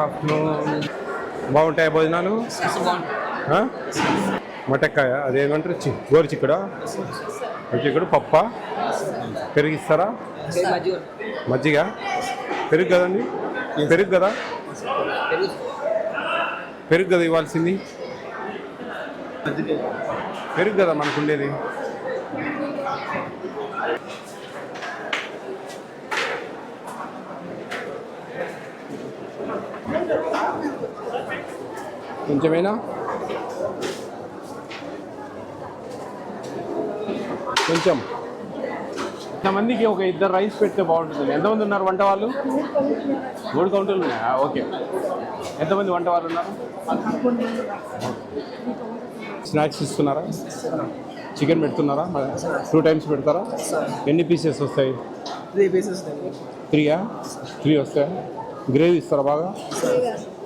Afternoon. బాగుంటాయి భోజనాలు? మటక్కాయ అదేమంటారు, గోరు చిక్కుడా? చిక్కుడు పప్ప, పెరిగిస్తారా? మజ్జిగ పెరుగు కదండి, పెరుగు కదా, పెరుగు కదా ఇవ్వాల్సింది, పెరుగు కదా మనకు ఉండేది. కొంచెమేనా? కొంచెం. ఇంతమందికి ఒక ఇద్దరు రైస్ పెడితే బాగుంటుంది. ఎంతమంది ఉన్నారు వంట వాళ్ళు? 3 కౌంటర్లు ఉన్నాయా? ఓకే. ఎంతమంది వంట వాళ్ళు ఉన్నారు? స్నాక్స్ ఇస్తున్నారా? చికెన్ పెడుతున్నారా? 2 టైమ్స్ పెడతారా? ఎన్ని పీసెస్ వస్తాయి? 3 పీసెస్. 3 వస్తాయా? గ్రేవీ ఇస్తారా బాగా?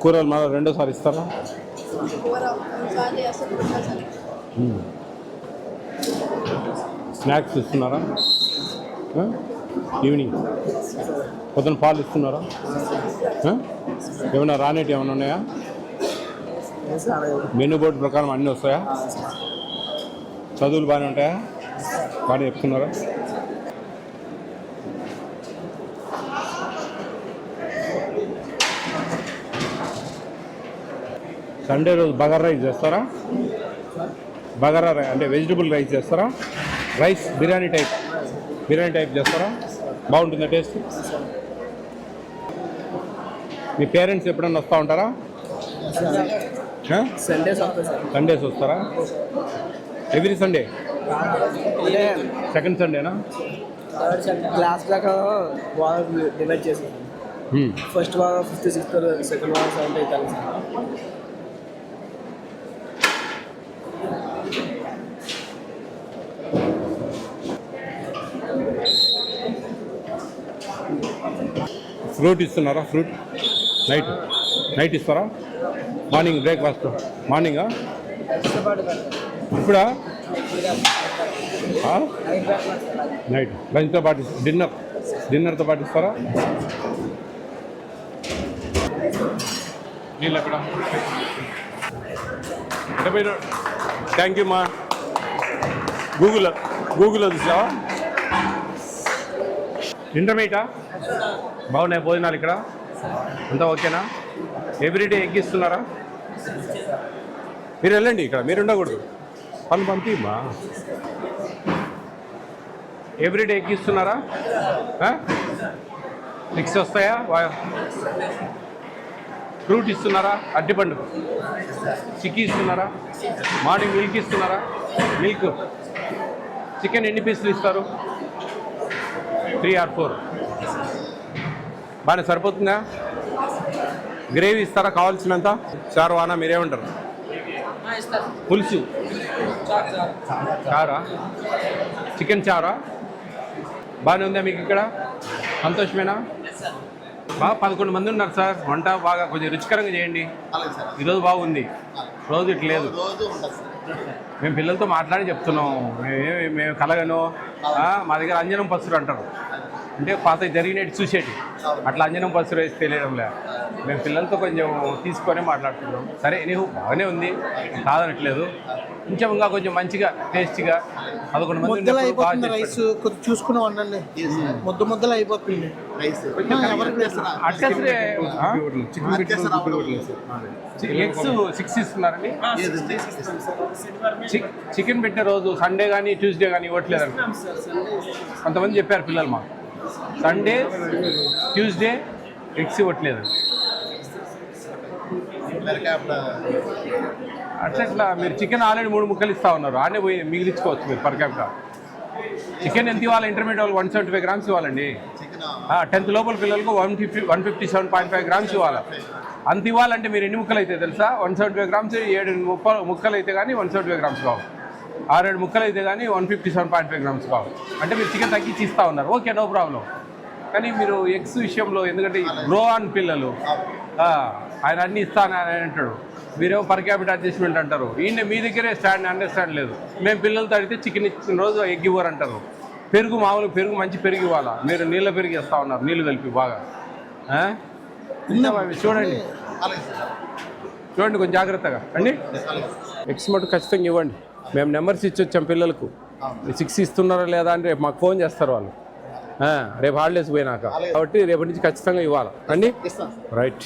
కూరలు మళ్ళీ రెండోసారి ఇస్తారా? స్నాక్స్ ఇస్తున్నారా? ఈవినింగ్ పొద్దున పాలు ఇస్తున్నారా? ఏమైనా రానేటి ఏమైనా ఉన్నాయా? మెనూ బోర్డు ప్రకారం అన్నీ వస్తాయా? చదువులు బాగానే ఉంటాయా? బాగా చెప్తున్నారా? సండే రోజు బగారా రైస్ చేస్తారా? బగారా అంటే వెజిటబుల్ రైస్ చేస్తారా? రైస్ బిర్యానీ టైప్ చేస్తారా? బాగుంటుందా టేస్ట్? మీ పేరెంట్స్ ఎప్పుడన్నా వస్తూ ఉంటారా? సండేస్ వస్తారా? Every Sunday? సెకండ్ సండేనా? క్లాస్ దాకా డివైడ్ చేసి ఫస్ట్ వారం 5th 6th, సెకండ్ వారం 7th 8th. ఫ్రూట్ ఇస్తున్నారా? ఫ్రూట్ నైట్ ఇస్తారా? మార్నింగ్ బ్రేక్ఫాస్ట్ మార్నింగా? ఇప్పుడా? నైట్ లంచ్తో పాటు డిన్నర్తో పాటు ఇస్తారా? నీళ్ళు ఎక్కడ? థ్యాంక్ యూ మా. గూగుల్లో చూసావా? ఇంటర్మీడియటా? బాగున్నాయి భోజనాలు ఇక్కడ? అంతా ఓకేనా? ఎవ్రీడే ఎగ్ ఇస్తున్నారా? మీరు వెళ్ళండి, ఇక్కడ మీరు ఉండకూడదు. పని పంపిమ్మా. ఎవ్రీడే ఎగ్ ఇస్తున్నారా? 6 వస్తాయా? ఫ్రూట్ ఇస్తున్నారా? అరటిపండు చిక్కీ ఇస్తున్నారా? మార్నింగ్ మిల్క్ ఇస్తున్నారా? మిల్క్. చికెన్ ఎన్ని పీసులు ఇస్తారు? 3 or 4. బాగానే సరిపోతుందా? గ్రేవీ ఇస్తారా కావాల్సినంత? చారువానా మీరేమంటారు? పులుసు చారా? చికెన్ చారా? బాగానే ఉందా మీకు ఇక్కడ? సంతోషమేనా? బాగా 11 మంది ఉన్నారు సార్. వంట బాగా కొంచెం రుచికరంగా చేయండి. ఈరోజు బాగుంది, రోజు ఇట్లా లేదు. మేము పిల్లలతో మాట్లాడి చెప్తున్నాం. మేము కలగను, మా దగ్గర అంజనం పసురు అంటారు, అంటే పాత జరిగినట్టు చూసేటి, అట్లా అంజనం పసురు వేసి తెలియడంలే. మేము పిల్లలతో కొంచెం తీసుకొని మాట్లాడుతున్నాం. సరే నీవు బాగానే ఉంది, కాదనట్లేదు. కొంచెం ఇంకా కొంచెం మంచిగా టేస్టీగా 11 మంది రైస్ చూసుకుని వండండి. ముద్దలు అయిపోతుంది. ఎగ్స్ 6 ఇస్తున్నారండి. చికెన్ పెట్టే రోజు సండే కానీ ట్యూస్డే కానీ ఇవ్వట్లేదండి కొంతమంది చెప్పారు పిల్లలు మాకు. సండే ట్యూస్డే ఎగ్స్ ఇవ్వట్లేదండి. అట్లా మీరు చికెన్ ఆల్రెడీ 3 ముక్కలు ఇస్తూ ఉన్నారు, ఆనే పోయి మిగిలించుకోవచ్చు మీరు పర్ క్యాపిటల్. చికెన్ ఎంత ఇవ్వాలి? ఇంటర్మీడియట్ వాళ్ళకి 175 grams ఇవ్వాలండి. 10th లోపల పిల్లలకు 157.5 grams ఇవ్వాలి. అంత ఇవ్వాలంటే మీరు ఎన్ని ముక్కలు అయితే తెలుసా? 175 grams 7 ముక్కలు అయితే కానీ 175 grams కావాలి. 6-7 ముక్కలు అయితే కానీ 157.5 grams కావాలి. అంటే మీరు చికెన్ తగ్గించి ఇస్తూ ఉన్నారు, ఓకే, నో ప్రాబ్లం. కానీ మీరు ఎగ్స్ విషయంలో, ఎందుకంటే గ్రో ఆన్ పిల్లలు, ఆయన అన్నీ ఇస్తానని అంటాడు, మీరేమో పర్ క్యాపిటల్ అడ్జస్ట్మెంట్ అంటారు. ఈయన మీ దగ్గరే అండర్స్టాండ్ లేదు. మేము పిల్లలతో అడిగితే చికెన్ ఇచ్చిన రోజు ఎగ్ ఇవ్వరు అంటారు. పెరుగు మామూలు పెరుగు మంచి పెరుగు ఇవ్వాలా, మీరు నీళ్ళ పెరుగు ఇస్తూ ఉన్నారు, నీళ్ళు కలిపి బాగా. ఆ? అవి చూడండి చూడండి కొంచెం జాగ్రత్తగా అండి. ఎక్స్ మటు ఖచ్చితంగా ఇవ్వండి. మేము నెంబర్స్ ఇచ్చి వచ్చాం పిల్లలకు. 6 ఇస్తున్నారా లేదా అని రేపు మాకు ఫోన్ చేస్తారు వాళ్ళు. రేపు హాలిడేస్ పోయినాక, కాబట్టి రేపటి నుంచి ఖచ్చితంగా ఇవ్వాలి అండి. రైట్.